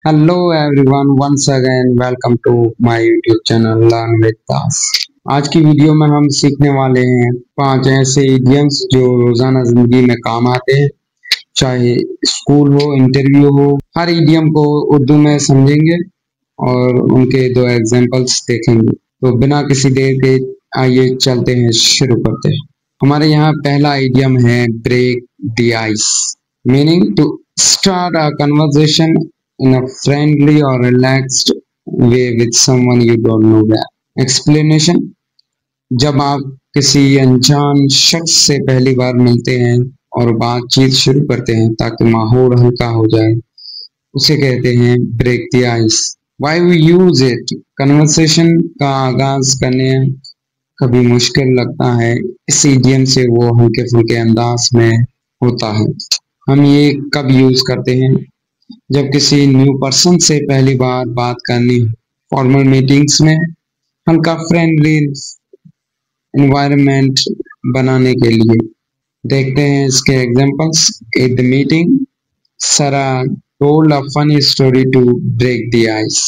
Hello everyone, once again welcome to my YouTube channel Learn with Das। आज की video में हम सीखने वाले हैं 5 ऐसे इडियम्स जो रोजाना जिंदगी में काम आते हैं, चाहे स्कूल हो, इंटरव्यू हो। हर इडियम को उर्दू में समझेंगे और उनके 2 एग्जांपल्स देखेंगे। तो बिना किसी देर के आइए चलते हैं, शुरू करते हैं। हमारे यहाँ पहला इडियम है break the ice, meaning to start a conversation in a friendly or relaxed way with someone you don't know well। Explanation: जब आप किसी अनजान शख्स से पहली बार मिलते हैं और बातचीत शुरू करते हैं ताकि माहौल हल्का हो जाए, उसे कहते हैं break the ice. Why we use it? Conversation का आगाज करने कभी मुश्किल लगता है, इस इडियम से वो हल्के फुल्के अंदाज में होता है। हम ये कब यूज करते हैं? जब किसी न्यू पर्सन से पहली बार बात करनी हो, फॉर्मल मीटिंग्स में हल्का फ्रेंडली एनवायरनमेंट बनाने के लिए। देखते हैं इसके एग्जांपल्स। एट द मीटिंग, सारा told a funny story to break the ice।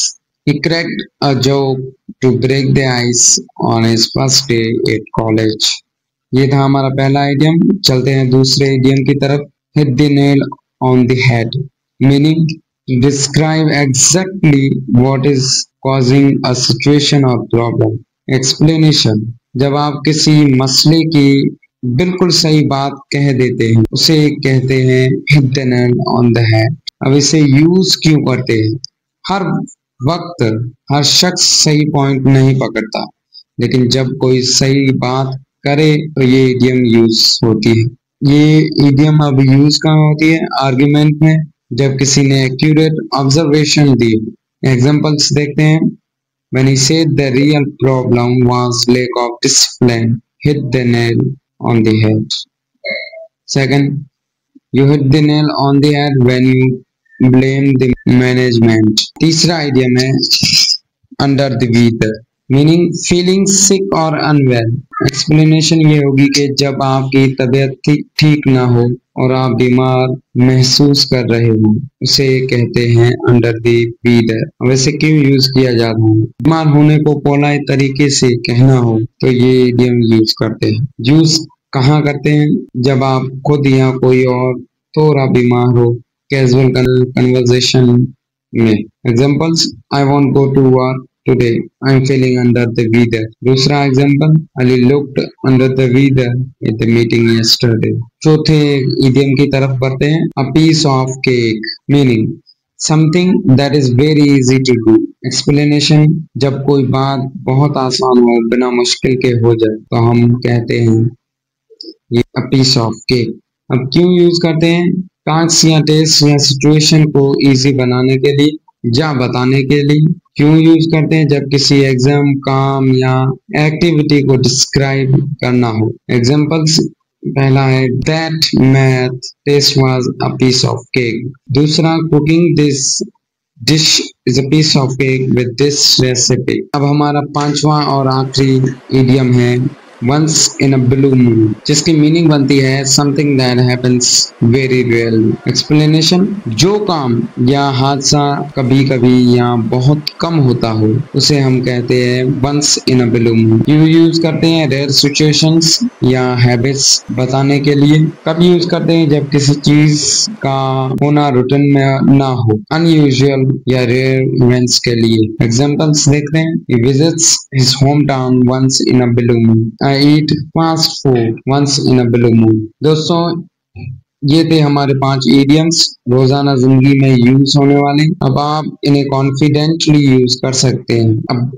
He cracked a joke to break the ice on his first day at college। ये था हमारा पहला इडियम। चलते हैं दूसरे इडियम की तरफ। Hit the nail on the head, meaning describe exactly what is causing a situation or problem। Explanation: जब आप किसी मसले की बिल्कुल सही बात कह देते हैं, उसे कहते हैं hit the nail on the head। अब इसे यूज क्यों करते हैं? हर वक्त हर शख्स सही पॉइंट नहीं पकड़ता, लेकिन जब कोई सही बात करे तो ये इडियम यूज होती है। ये इडियम अब यूज कहाँ होती है? आर्ग्यूमेंट में, जब किसी ने एक्यूरेट ऑब्जर्वेशन दी। एग्जांपल्स देखते हैं। When he said the real problem was lack of discipline, hit the nail on the head। Second, you hit the nail on the head when you blame the management। तीसरा idiom है under the weather, meaning feeling सिक और unwell. Explanation ये होगी कि जब आपकी तबीयत ठीक ना हो और आप बीमार महसूस कर रहे हो, उसे कहते हैं अंडर द वीदर। वैसे क्यों यूज किया जाता है? बीमार होने को पोलाइट तरीके से कहना हो तो ये इडियम यूज करते हैं। यूज कहाँ करते हैं? जब आप खुद या कोई और थोड़ा बीमार हो, कैजुअल कन्वर्सेशन में। Examples: I won't go to work today, I'm feeling under the weather। दूसरा example: Ali looked under the weather at the meeting yesterday। चौथे इडियम की तरफ बढ़ते हैं। A piece of cake, meaning something that is very easy to do। Explanation: जब कोई बात बहुत आसान हो, बिना मुश्किल के हो जाए, तो हम कहते हैं ये a piece of cake। अब क्यों यूज करते हैं? टास्क या टेस्ट या सिचुएशन को इजी बनाने के लिए या बताने के लिए। क्यों यूज करते हैं? जब किसी एग्जाम, काम या एक्टिविटी को डिस्क्राइब करना हो। एग्जांपल्स: पहला है that math test was a piece of cake. दूसरा, cooking this dish is a piece of cake with this recipe. अब हमारा पांचवा और आखिरी इडियम है once in a blue moon, जिसकी मीनिंग बनती है something that happens very rarely। Explanation: जो काम या हादसा कभी कभी या बहुत कम होता हो, उसे हम कहते हैं once in a blue moon। क्यों यूज करते हैं? रेयर सिचुएशंस या हैबिट्स बताने के लिए। कब यूज करते हैं? जब किसी चीज का होना रूटीन में ना हो, अनयूजुअल या रेयर इवेंट्स के लिए। एग्जांपल्स देखते हैं। He visits his hometown once in a blue moon। I eat fast food once in a blue moon। दोस्तों, ये थे हमारे 5 इडियम्स रोजाना जिंदगी में यूज होने वाले। अब आप इन्हें कॉन्फिडेंटली यूज कर सकते हैं। अब